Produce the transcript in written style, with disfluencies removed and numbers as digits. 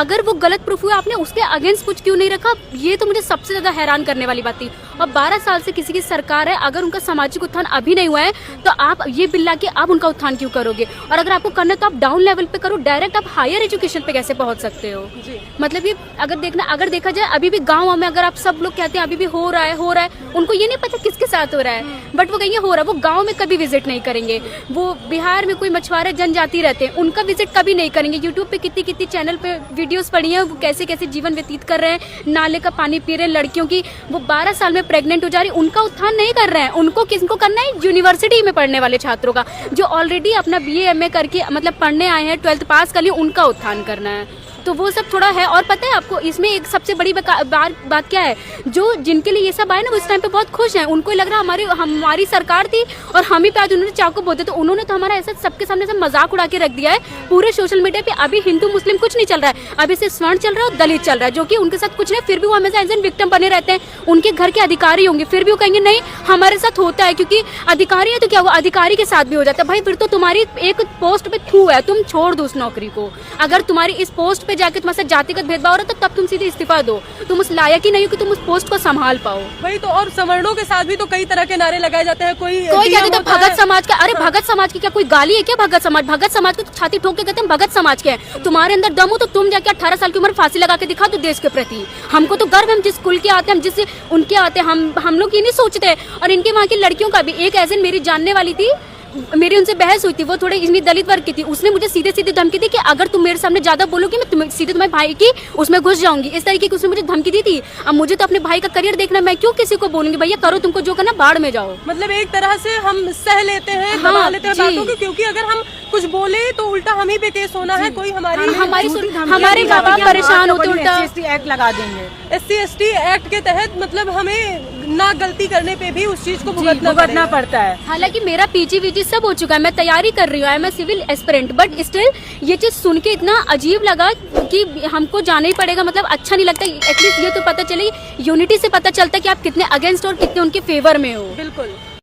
अगर वो गलत प्रूफ हुआ, आपने उसके अगेंस्ट कुछ क्यों नहीं रखा? ये तो मुझे सबसे ज्यादा हैरान करने वाली बात थी। और 12 साल से किसी की सरकार है, अगर उनका सामाजिक उत्थान अभी नहीं हुआ है तो आप ये बिल ला के आप उनका उत्थान क्यों करोगे? और अगर आपको करना है तो आप डाउन लेवल पे करो, डायरेक्ट आप हायर एजुकेशन पे कैसे पहुंच सकते हो? मतलब ये अगर देखा जाए अभी भी गाँव में अगर आप सब लोग कहते हैं अभी भी हो रहा है, उनको ये नहीं पता किसके साथ हो रहा है, बट वो कहेंगे हो रहा है। वो गाँव में कभी विजिट नहीं करेंगे। वो बिहार में कोई मछुआरे जनजाति रहते हैं, उनका विजिट कभी नहीं करेंगे। यूट्यूब पे कितनी चैनल पे वीडियोस पड़ी हैं, वो कैसे कैसे जीवन व्यतीत कर रहे हैं, नाले का पानी पी रहे हैं। लड़कियों की वो 12 साल में प्रेग्नेंट हो जा रही, उनका उत्थान नहीं कर रहे हैं। उनको किसको करना है? यूनिवर्सिटी में पढ़ने वाले छात्रों का, जो ऑलरेडी अपना BA MA करके मतलब पढ़ने आए हैं, 12th पास कर लिए, उनका उत्थान करना है। तो वो सब थोड़ा है। और पता है आपको इसमें एक सबसे बड़ी बात क्या है, जो जिनके लिए ये सब आए ना वो इस टाइम पे बहुत खुश हैं। उनको लग रहा हमारी सरकार थी और हम ही पे आज उन्होंने चाकू बोते, तो उन्होंने तो हमारा ऐसा सबके सामने से मजाक उड़ा के रख दिया है पूरे सोशल मीडिया पे। अभी हिंदू मुस्लिम कुछ नहीं चल रहा है, अभी सिर्फ स्वर्ण चल रहा है और दलित चल रहा है, जो कि उनके साथ कुछ नहीं, फिर भी वो हमेशा एज एन विक्टिम बने रहते हैं। उनके घर के अधिकारी होंगे, फिर भी वो कहेंगे नहीं हमारे साथ होता है, क्योंकि अधिकारी है तो क्या वो अधिकारी के साथ भी हो जाता है। भाई फिर तो तुम्हारी एक पोस्ट पे थू है, तुम छोड़ दो उस नौकरी को। अगर तुम्हारी इस पोस्ट पे जाके तुम्हारे जातिगत भेदभाव हो रहा है तो तब तुम सीधे इस्तीफा दो। तुम उस लायक ही नहीं हो कि तुम उस पोस्ट को संभाल पाओ। वही तो। और सवर्णों के साथ भी तो कई तरह के नारे लगाए जाते हैं। कोई कहते तो भगत समाज का, अरे भगत समाज की क्या कोई गाली है क्या? भगत समाज को तो छाती ठोक के कहते हैं भगत समाज के हैं। तुम्हारे अंदर दम हो तो तुम जाके 18 साल की उम्र फांसी लगा के दिखा दो देश के प्रति। हमको तो गर्व है, हम जिस कुल के आते हैं, हम जिससे उनके आते हैं, हम लोग ये नहीं सोचते। और इनके वहाँ की लड़कियों का भी एक ऐसे मेरी जानने वाली थी, मेरी उनसे बहस हुई थी, वो थोड़े इतनी दलित वर्ग की थी। उसने मुझे सीधे सीधे धमकी दी कि अगर तुम मेरे सामने ज्यादा बोलोगी मैं सीधे तुम्हारे भाई की उसमें घुस जाऊंगी। इस तरीके की उसने मुझे धमकी दी थी। अब मुझे तो अपने भाई का करियर देखना, मैं क्यों किसी को बोलूंगी? भैया करो, तुमको जो करना बाढ़ में जाओ। मतलब एक तरह से हम सह लेते हैं, हाँ, दबा लेते हैं बातों को, क्योंकि अगर हम कुछ बोले तो उल्टा हम ही पे केस होना है। कोई हमारे माँ बाप परेशान होते, उल्टा एक्ट लगा देंगे। SC/ST एक्ट के तहत मतलब हमें ना गलती करने पे भी उस चीज को भुगतना पड़ता है। हालांकि मेरा PG सब हो चुका है, मैं तैयारी कर रही हूँ, मैं सिविल एस्पिरेंट, बट स्टिल ये चीज सुन के इतना अजीब लगा कि हमको जाना ही पड़ेगा। मतलब अच्छा नहीं लगता। एटलीस्ट ये तो पता चले, यूनिटी से पता चलता है कि आप कितने अगेंस्ट और कितने उनके फेवर में हो। बिल्कुल।